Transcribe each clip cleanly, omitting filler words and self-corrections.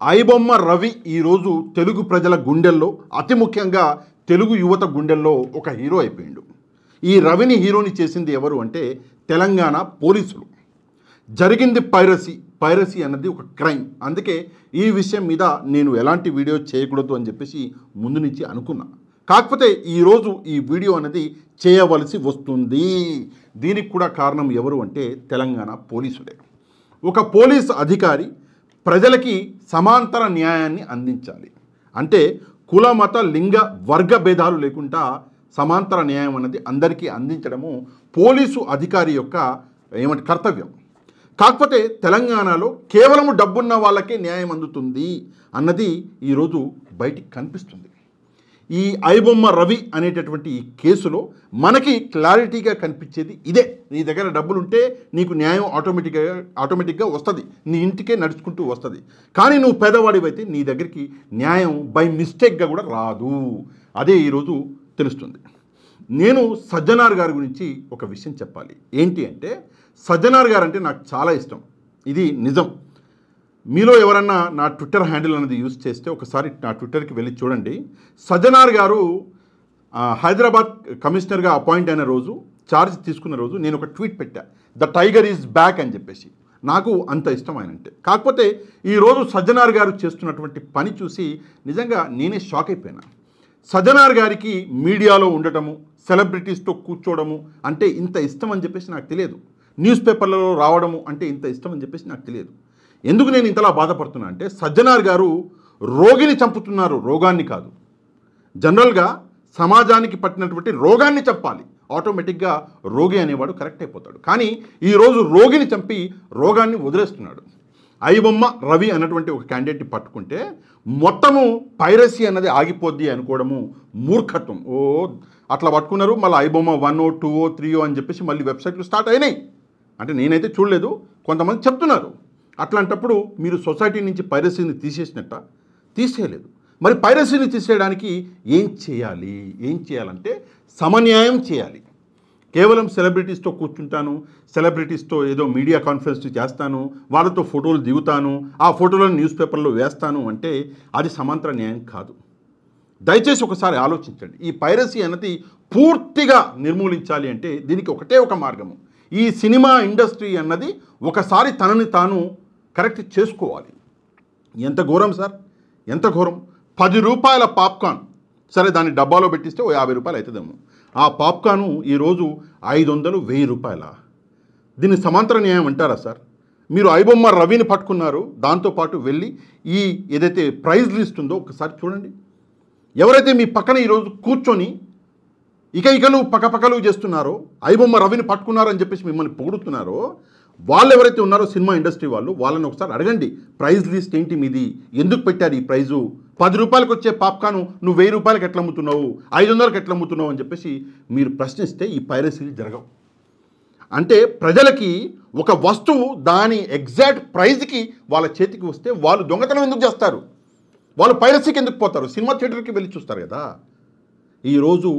ఐబొమ్మ రవి ఈరోజు తెలుగు ప్రజల గుండెల్లో అతి ముఖ్యంగా తెలుగు యువత గుండెల్లో ఒక హీరో అయిపోయిండు. ఈ రవిని హీరోని చేసింది ఎవరు అంటే తెలంగాణ పోలీసులు. జరిగింది పైరసీ అన్నది ఒక క్రైమ్. అందుకే ఈ విషయం మీద నేను ఎలాంటి వీడియో చేయకూడదు అని చెప్పేసి ముందు నుంచి అనుకున్నా. కాకపోతే ఈరోజు ఈ వీడియో అనేది చేయవలసి వస్తుంది. దీనికి కూడా కారణం ఎవరు అంటే తెలంగాణ పోలీసులే. ఒక పోలీసు అధికారి ప్రజలకి సమాంతర న్యాయాన్ని అందించాలి. అంటే కుల మత లింగ వర్గ భేదాలు లేకుండా సమాంతర న్యాయం అనేది అందరికీ అందించడము పోలీసు అధికారి యొక్క కర్తవ్యం. కాకపోతే తెలంగాణలో కేవలం డబ్బున్న వాళ్ళకే న్యాయం అందుతుంది అన్నది ఈరోజు బయటికి కనిపిస్తుంది. ఈ ఐబొమ్మ రవి అనేటటువంటి ఈ కేసులో క్లారిటీగా కనిపించేది ఇదే. నీ దగ్గర డబ్బులు ఉంటే నీకు న్యాయం ఆటోమేటిక్గా వస్తుంది, నీ ఇంటికే నడుచుకుంటూ వస్తుంది. కానీ నువ్వు పేదవాడివైతే నీ దగ్గరికి న్యాయం బై మిస్టేక్గా కూడా రాదు. అదే ఈరోజు తెలుస్తుంది. నేను సజ్జనార్ గారి గురించి ఒక విషయం చెప్పాలి. ఏంటి అంటే సజ్జనార్ గారు అంటే నాకు చాలా ఇష్టం. ఇది నిజం. మీలో ఎవరన్నా నా ట్విట్టర్ హ్యాండిల్ అనేది యూజ్ చేస్తే ఒకసారి నా ట్విట్టర్కి వెళ్ళి చూడండి. సజ్జనార్ గారు హైదరాబాద్ కమిషనర్గా అపాయింట్ అయిన రోజు, ఛార్జ్ తీసుకున్న రోజు నేను ఒక ట్వీట్ పెట్టా, ద టైగర్ ఈజ్ బ్యాక్ అని చెప్పేసి. నాకు అంత ఇష్టం ఆయన అంటే. కాకపోతే ఈరోజు సజ్జనార్ గారు చేస్తున్నటువంటి పని చూసి నిజంగా నేనే షాక్ అయిపోయినా. సజ్జనార్ గారికి మీడియాలో ఉండటము, సెలబ్రిటీస్తో కూర్చోవడము అంటే ఇంత ఇష్టం అని చెప్పేసి నాకు తెలియదు. న్యూస్ పేపర్లలో రావడము అంటే ఇంత ఇష్టం అని చెప్పేసి నాకు తెలియదు. ఎందుకు నేను ఇంతలా బాధపడుతున్నా అంటే సజ్జనార్ గారు రోగిని చంపుతున్నారు, రోగాన్ని కాదు. జనరల్గా సమాజానికి పట్టినటువంటి రోగాన్ని చంపాలి, ఆటోమేటిక్గా రోగి అనేవాడు కరెక్ట్ అయిపోతాడు. కానీ ఈరోజు రోగిని చంపి రోగాన్ని వదిలేస్తున్నాడు. ఐబొమ్మ రవి అన్నటువంటి ఒక క్యాండిడేట్ని పట్టుకుంటే మొత్తము పైరసీ అన్నది ఆగిపోద్ది అనుకోవడము మూర్ఖత్వం. అట్లా పట్టుకున్నారు. మళ్ళీ ఐబొమ్మ 1, 2, 3 అని చెప్పేసి మళ్ళీ వెబ్సైట్లు స్టార్ట్ అయినాయి. అంటే నేనైతే చూడలేదు, కొంతమంది చెప్తున్నారు. అట్లాంటప్పుడు మీరు సొసైటీ నుంచి పైరసీని తీసేయలేదు. మరి పైరసీని తీసేయడానికి ఏం చేయాలంటే సమన్యాయం చేయాలి. కేవలం సెలబ్రిటీస్తో కూర్చుంటాను, సెలబ్రిటీస్తో ఏదో మీడియా కాన్ఫరెన్స్ చేస్తాను, వాళ్ళతో ఫోటోలు దిగుతాను, ఆ ఫోటోలను న్యూస్ పేపర్లో వేస్తాను అంటే అది సమాంతర న్యాయం కాదు. దయచేసి ఒకసారి ఆలోచించండి. ఈ పైరసీ అన్నది పూర్తిగా నిర్మూలించాలి అంటే దీనికి ఒకటే ఒక మార్గము. ఈ సినిమా ఇండస్ట్రీ అన్నది ఒకసారి తనని తాను కరెక్ట్ చేసుకోవాలి. ఎంత ఘోరం సార్, ఎంత ఘోరం. 10 రూపాయల పాప్కార్న్, సరే దాన్ని డబ్బాలో పెట్టిస్తే ఓ 50 రూపాయలు అవుతుందేమో. ఆ పాప్కార్ను ఈరోజు 500, 1000 రూపాయల. దీన్ని సమాంతర న్యాయం అంటారా సార్? మీరు ఐబొమ్మ రవిని పట్టుకున్నారు, దాంతోపాటు వెళ్ళి ఈ ఏదైతే ప్రైజ్ లిస్ట్ ఉందో ఒకసారి చూడండి. ఎవరైతే మీ పక్కన ఈరోజు కూర్చొని ఇకలు పక్కపక్కలు చేస్తున్నారో, ఐబొమ్మ రవిని పట్టుకున్నారని చెప్పేసి మిమ్మల్ని పొగుడుతున్నారో, వాళ్ళు ఎవరైతే ఉన్నారో సినిమా ఇండస్ట్రీ వాళ్ళని ఒకసారి అడగండి, ప్రైజ్ లిస్ట్ ఏంటి మీది, ఎందుకు పెట్టారు ఈ ప్రైజు? 10 రూపాయలకు వచ్చే పాప్కార్ను నువ్వు 1000 రూపాయలకి ఎట్లా అమ్ముతున్నావు, 500కి ఎట్లా అమ్ముతున్నావు అని చెప్పేసి మీరు ప్రశ్నిస్తే ఈ పైరసీలు జరగవు. అంటే ప్రజలకి ఒక వస్తువు దాని ఎగ్జాక్ట్ ప్రైజ్కి వాళ్ళ చేతికి వస్తే వాళ్ళు దొంగతనం ఎందుకు చేస్తారు? వాళ్ళు పైరసీకి ఎందుకు పోతారు? సినిమా థియేటర్కి వెళ్ళి చూస్తారు కదా. ఈరోజు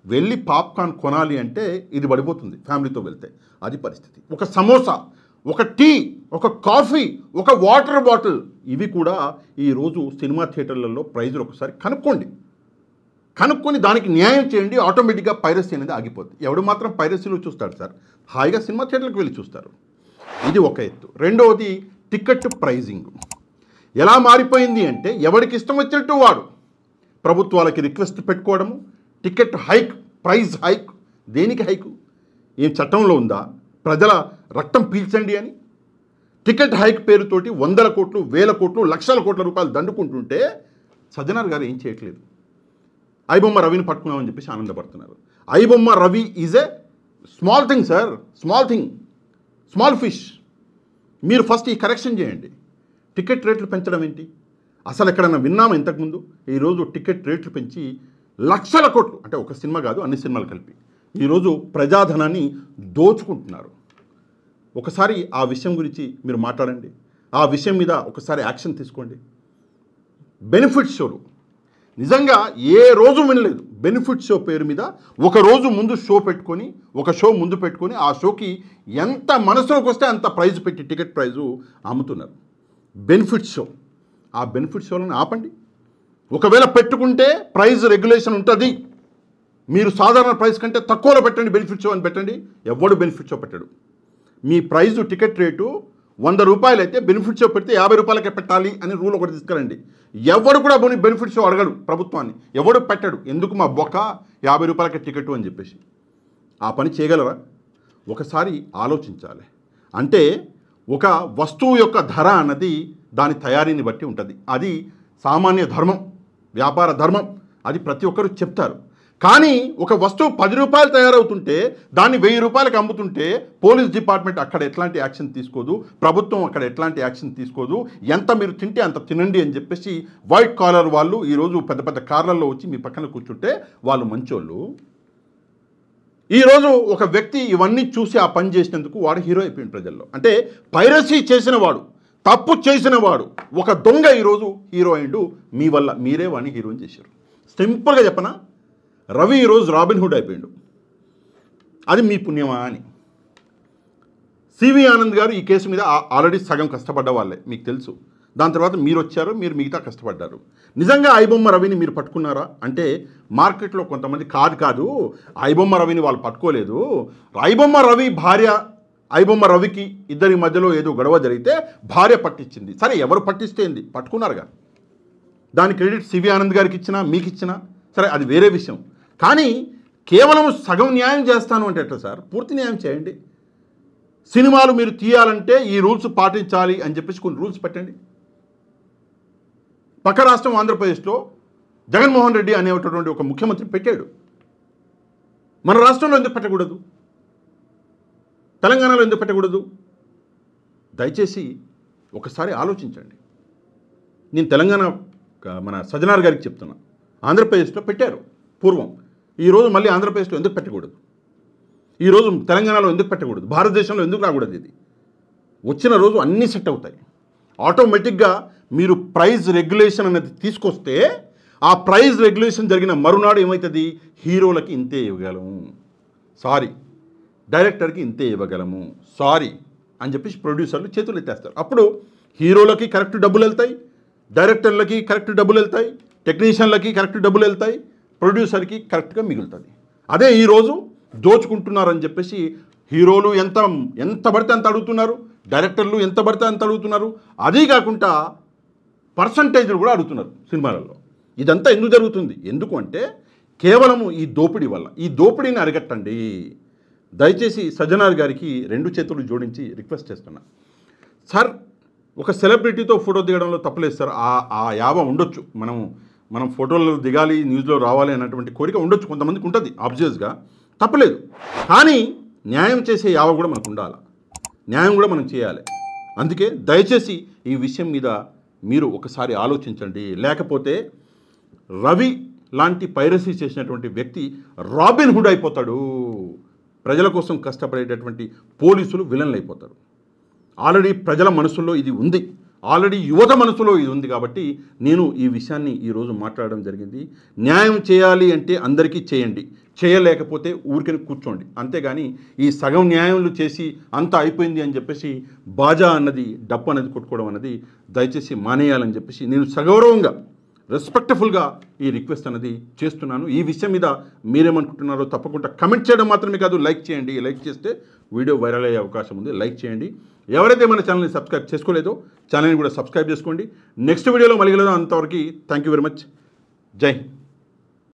వెళ్ళి పాప్కార్న్ కొనాలి అంటే ఇది పడిపోతుంది. ఫ్యామిలీతో వెళ్తే అది పరిస్థితి. ఒక సమోసా, ఒక టీ, ఒక కాఫీ, ఒక వాటర్ బాటిల్, ఇవి కూడా ఈరోజు సినిమా థియేటర్లలో ప్రైజులు ఒకసారి కనుక్కొని దానికి న్యాయం చేయండి. ఆటోమేటిక్గా పైరసీ అనేది ఆగిపోద్ది. ఎవడు మాత్రం పైరసీలు చూస్తాడు సార్? హాయిగా సినిమా థియేటర్కి వెళ్ళి చూస్తారు. ఇది ఒక ఎత్తు. రెండవది టికెట్ ప్రైజింగ్ ఎలా మారిపోయింది అంటే ఎవరికి ఇష్టం వచ్చినట్టు వాడు ప్రభుత్వాలకి రిక్వెస్ట్ పెట్టుకోవడము, టికెట్ హైక్, ప్రైజ్ హైక్. దేనికి హైకు? ఏం చట్టంలో ఉందా? ప్రజల రక్తం పీల్చండి అని టికెట్ హైక్ పేరుతోటి 100 కోట్లు, 1000 కోట్లు, లక్షల కోట్ల రూపాయలు దండుకుంటుంటే సజ్జనార్ గారు ఏం చేయట్లేదు. ఐబొమ్మ రవిని పట్టుకున్నామని చెప్పేసి ఆనందపడుతున్నారు. IBomma Ravi is a small thing sir, small fish. మీరు ఫస్ట్ ఈ కరెక్షన్ చేయండి. టికెట్ రేట్లు పెంచడం ఏంటి? అసలు ఎక్కడన్నా విన్నాము ఇంతకుముందు? ఈరోజు టికెట్ రేట్లు పెంచి లక్షల కోట్లు, అంటే ఒక సినిమా కాదు అన్ని సినిమాలు కలిపి ఈరోజు ప్రజాధనాన్ని దోచుకుంటున్నారు. ఒకసారి ఆ విషయం గురించి మీరు మాట్లాడండి. ఆ విషయం మీద ఒకసారి యాక్షన్ తీసుకోండి. బెనిఫిట్ షోలు నిజంగా ఏ రోజు వినలేదు. బెనిఫిట్ షో పేరు మీద ఒక రోజు ముందు ఒక షో ముందు పెట్టుకొని ఆ షోకి ఎంత మనసులోకి వస్తే అంత ప్రైజ్ పెట్టి టికెట్ ప్రైజు అమ్ముతున్నారు. బెనిఫిట్ షో ఆ బెనిఫిట్స్ వాళ్ళని ఆపండి. ఒకవేళ పెట్టుకుంటే ప్రైస్ రెగ్యులేషన్ ఉంటుంది, మీరు సాధారణ ప్రైస్ కంటే తక్కువలో పెట్టండి, బెనిఫిట్ షో అని పెట్టండి. ఎవడు బెనిఫిట్ షో పెట్టాడు. మీ ప్రైజు టికెట్ రేటు 100 రూపాయలు అయితే బెనిఫిట్ షో పెడితే 50 రూపాయలకే పెట్టాలి అని రూల్ ఒకటి తీసుకురండి. ఎవడు కూడా బెనిఫిట్ షో అడగడు ప్రభుత్వాన్ని, ఎవడు పెట్టాడు. ఎందుకు మా బొక్క 50 రూపాయలకే టికెట్ అని చెప్పేసి. ఆ పని చేయగలరా? ఒకసారి ఆలోచించాలి. అంటే ఒక వస్తువు యొక్క ధర అన్నది దాని తయారీని బట్టి ఉంటుంది. అది సామాన్య ధర్మం, వ్యాపార ధర్మం, అది ప్రతి ఒక్కరు చెప్తారు. కానీ ఒక వస్తువు 10 రూపాయలు తయారవుతుంటే దాన్ని 1000 రూపాయలకు అమ్ముతుంటే పోలీస్ డిపార్ట్మెంట్ అక్కడ ఎట్లాంటి యాక్షన్ తీసుకోదు, ప్రభుత్వం అక్కడ ఎట్లాంటి యాక్షన్ తీసుకోదు. ఎంత మీరు తింటే అంత తినండి అని చెప్పేసి వైట్ కాలర్ వాళ్ళు ఈరోజు పెద్ద పెద్ద కార్లలో వచ్చి మీ పక్కన కూర్చుంటే వాళ్ళు మంచోళ్ళు. ఈరోజు ఒక వ్యక్తి ఇవన్నీ చూసి ఆ పని చేసినందుకు వాడు హీరో అయిపోయింది ప్రజల్లో. అంటే పైరసీ చేసిన వాడు, తప్పు చేసిన వాడు, ఒక దొంగ ఈరోజు హీరో అయిండు. మీ వల్ల మీరే వాడిని హీరోని చేశారు. సింపుల్గా చెప్పనా, రవి ఈరోజు రాబిన్ హుడ్ అయిపోయాడు. అది మీ పుణ్యమా అని. సివి ఆనంద్ గారు ఈ కేసు మీద ఆల్రెడీ సగం కష్టపడ్డ వాళ్ళే, మీకు తెలుసు. దాని తర్వాత మీరు వచ్చారు, మీరు మిగతా కష్టపడ్డారు. నిజంగా ఐబొమ్మ రవిని మీరు పట్టుకున్నారా అంటే మార్కెట్లో కొంతమంది కాదు ఐబొమ్మ రవిని వాళ్ళు పట్టుకోలేదు, ఐబొమ్మ రవి భార్య, ఐబొమ్మ రవికి ఇద్దరి మధ్యలో ఏదో గొడవ జరిగితే భార్య పట్టించింది. సరే, ఎవరు పట్టిస్తే ఏంది, పట్టుకున్నారుగా. దాని క్రెడిట్ సివి ఆనంద్ గారికి ఇచ్చినా మీకు ఇచ్చినా సరే, అది వేరే విషయం. కానీ కేవలం సగం న్యాయం చేస్తాను అంటే ఎట్లా సార్? పూర్తి న్యాయం చేయండి. సినిమాలు మీరు తీయాలంటే ఈ రూల్స్ పాటించాలి అని చెప్పేసి కొన్ని రూల్స్ పెట్టండి. పక్క రాష్ట్రం ఆంధ్రప్రదేశ్లో జగన్మోహన్ రెడ్డి అనేటటువంటి ఒక ముఖ్యమంత్రి పెట్టాడు. మన రాష్ట్రంలో ఎందుకు పెట్టకూడదు? తెలంగాణలో ఎందుకు పెట్టకూడదు? దయచేసి ఒకసారి ఆలోచించండి. నేను తెలంగాణ మన సజ్జనార్ గారికి చెప్తున్నా, ఆంధ్రప్రదేశ్లో పెట్టారు పూర్వం, ఈరోజు మళ్ళీ ఆంధ్రప్రదేశ్లో ఎందుకు పెట్టకూడదు? ఈరోజు తెలంగాణలో ఎందుకు పెట్టకూడదు? భారతదేశంలో ఎందుకు రాకూడదు? ఇది వచ్చిన రోజు అన్నీ సెట్ అవుతాయి. ఆటోమేటిక్గా మీరు ప్రైజ్ రెగ్యులేషన్ అనేది తీసుకొస్తే ఆ ప్రైజ్ రెగ్యులేషన్ జరిగిన మరునాడు ఏమవుతుంది? హీరోలకి ఇంతే ఇవ్వగలము, సారీ, డైరెక్టర్కి ఇంతే ఇవ్వగలము, సారీ అని చెప్పేసి ప్రొడ్యూసర్లు చేతులు ఎత్తేస్తారు. అప్పుడు హీరోలకి కరెక్ట్ డబ్బులు వెళ్తాయి, డైరెక్టర్లకి కరెక్ట్ డబ్బులు వెళ్తాయి, టెక్నీషియన్లకి కరెక్ట్ డబ్బులు వెళ్తాయి, ప్రొడ్యూసర్కి కరెక్ట్గా మిగులుతుంది. అదే ఈరోజు దోచుకుంటున్నారని చెప్పేసి హీరోలు ఎంత పడితే అంత అడుగుతున్నారు, డైరెక్టర్లు ఎంత పడితే అంత అడుగుతున్నారు, అదీ కాకుండా పర్సంటేజ్లు కూడా అడుగుతున్నారు సినిమాలలో. ఇదంతా ఎందుకు జరుగుతుంది? ఎందుకు అంటే కేవలము ఈ దోపిడీ వల్ల. ఈ దోపిడీని అరికట్టండి. దయచేసి సజ్జనార్ గారికి 2 చేతులు జోడించి రిక్వెస్ట్ చేస్తున్నా. సార్, ఒక సెలబ్రిటీతో ఫోటో దిగడంలో తప్పలేదు సార్. ఆ యావ ఉండొచ్చు, మనం ఫోటోలు దిగాలి, న్యూస్లో రావాలి అన్నటువంటి కోరిక ఉండొచ్చు, కొంతమందికి ఉంటుంది, ఆబ్వియస్గా తప్పలేదు. కానీ న్యాయం చేసే యావ కూడా మనకు ఉండాలి, న్యాయం కూడా మనం చేయాలి. అందుకే దయచేసి ఈ విషయం మీద మీరు ఒకసారి ఆలోచించండి. లేకపోతే రవి లాంటి పైరసీ చేసినటువంటి వ్యక్తి రాబిన్ హుడ్ అయిపోతాడు. ప్రజల కోసం కష్టపడేటటువంటి పోలీసులు విలన్లు అయిపోతారు. ఆల్రెడీ ప్రజల మనసుల్లో ఇది ఉంది, ఆల్రెడీ యువత మనసులో ఇది ఉంది. కాబట్టి నేను ఈ విషయాన్ని ఈరోజు మాట్లాడడం జరిగింది. న్యాయం చేయాలి అంటే అందరికీ చేయండి, చేయలేకపోతే ఊరికని కూర్చోండి. అంతేగాని ఈ సగం న్యాయంలు చేసి అంతా అయిపోయింది అని చెప్పేసి బాజా అన్నది, డప్పు అనేది కొట్టుకోవడం అన్నది దయచేసి మానేయాలని చెప్పేసి నేను సగౌరవంగా, రెస్పెక్ట్ఫుల్గా ఈ రిక్వెస్ట్ అనేది చేస్తున్నాను. ఈ విషయం మీద మీరేమనుకుంటున్నారో తప్పకుండా కమెంట్ చేయడం మాత్రమే కాదు, లైక్ చేయండి. లైక్ చేస్తే వీడియో వైరల్ అయ్యే అవకాశం ఉంది. లైక్ చేయండి. ఎవరైతే మన ఛానల్ని సబ్స్క్రైబ్ చేసుకోలేదో ఛానల్ని కూడా సబ్స్క్రైబ్ చేసుకోండి. నెక్స్ట్ వీడియోలో మళ్ళీ కలుద్దాం. అంతవరకు థ్యాంక్ యూ వెరీ మచ్. జై హింద్.